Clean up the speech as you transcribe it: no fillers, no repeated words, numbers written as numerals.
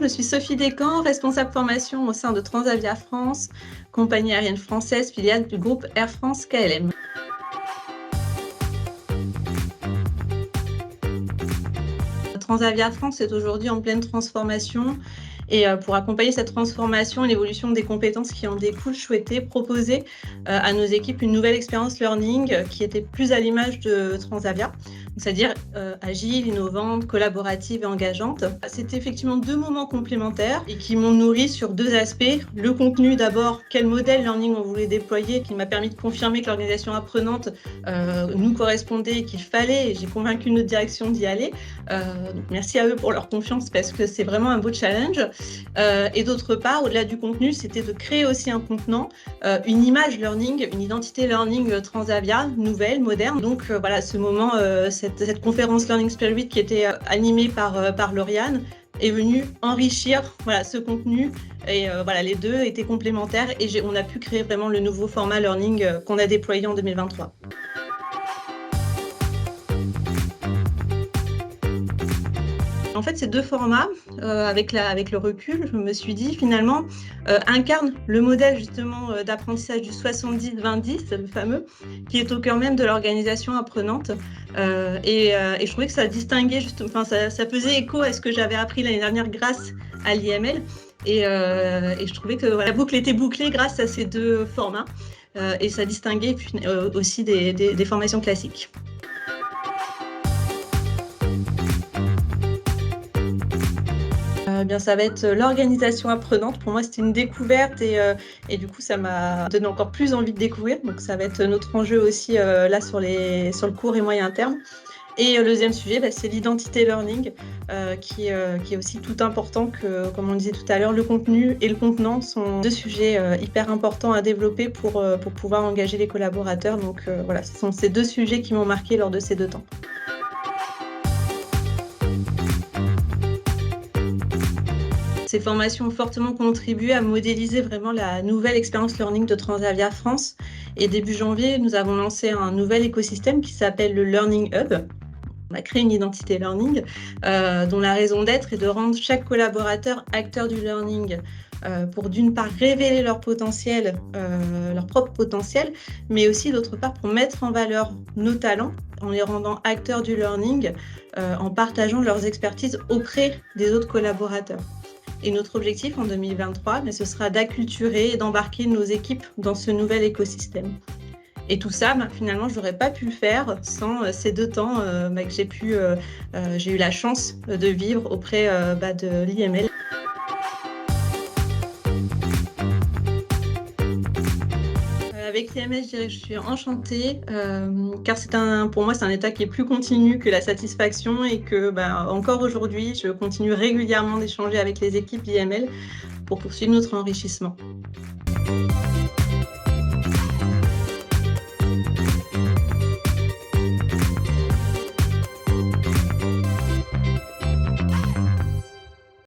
je suis Sophie Descamps, responsable formation au sein de Transavia France, compagnie aérienne française filiale du groupe Air France KLM. Transavia France est aujourd'hui en pleine transformation et pour accompagner cette transformation et l'évolution des compétences qui en découlent, je souhaitais proposer à nos équipes une nouvelle expérience learning qui était plus à l'image de Transavia, c'est-à-dire agile, innovante, collaborative et engageante. C'était effectivement deux moments complémentaires et qui m'ont nourri sur deux aspects. Le contenu d'abord, quel modèle learning on voulait déployer, qui m'a permis de confirmer que l'organisation apprenante nous correspondait et qu'il fallait, et j'ai convaincu notre direction d'y aller. Donc merci à eux pour leur confiance parce que c'est vraiment un beau challenge. Et d'autre part, au-delà du contenu, c'était de créer aussi un contenant, une image learning, une identité learning Transavia, nouvelle, moderne. Donc voilà, ce moment, cette conférence Learning Spirit qui était animée par Lauriane est venue enrichir ce contenu. Et voilà, les deux étaient complémentaires et on a pu créer vraiment le nouveau format learning qu'on a déployé en 2023. En fait, ces deux formats, avec le recul, je me suis dit finalement, incarnent le modèle justement d'apprentissage du 70-20-10, le fameux, qui est au cœur même de l'organisation apprenante. Et je trouvais que ça distinguait, ça faisait écho à ce que j'avais appris l'année dernière grâce à l'IML. Et je trouvais que la boucle était bouclée grâce à ces deux formats. Et ça distinguait aussi des formations classiques. Bien, ça va être l'organisation apprenante. Pour moi, c'était une découverte et du coup, ça m'a donné encore plus envie de découvrir. Donc, ça va être notre enjeu aussi là sur le court et moyen terme. Et le deuxième sujet, c'est l'identité learning qui est aussi tout important que, comme on disait tout à l'heure, le contenu et le contenant sont deux sujets hyper importants à développer pour pouvoir engager les collaborateurs. Donc voilà, ce sont ces deux sujets qui m'ont marqué lors de ces 2 temps. Ces formations ont fortement contribué à modéliser vraiment la nouvelle expérience learning de Transavia France. Et début janvier, nous avons lancé un nouvel écosystème qui s'appelle le Learning Hub. On a créé une identité learning dont la raison d'être est de rendre chaque collaborateur acteur du learning pour d'une part révéler leur potentiel, leur propre potentiel, mais aussi d'autre part pour mettre en valeur nos talents en les rendant acteurs du learning, en partageant leurs expertises auprès des autres collaborateurs. Et notre objectif en 2023, ce sera d'acculturer et d'embarquer nos équipes dans ce nouvel écosystème. Et tout ça, finalement, je n'aurais pas pu le faire sans ces 2 temps que j'ai eu la chance de vivre auprès de l'IML. Avec l'IML, je dirais que je suis enchantée car pour moi, c'est un état qui est plus continu que la satisfaction et que encore aujourd'hui, je continue régulièrement d'échanger avec les équipes d'IML pour poursuivre notre enrichissement.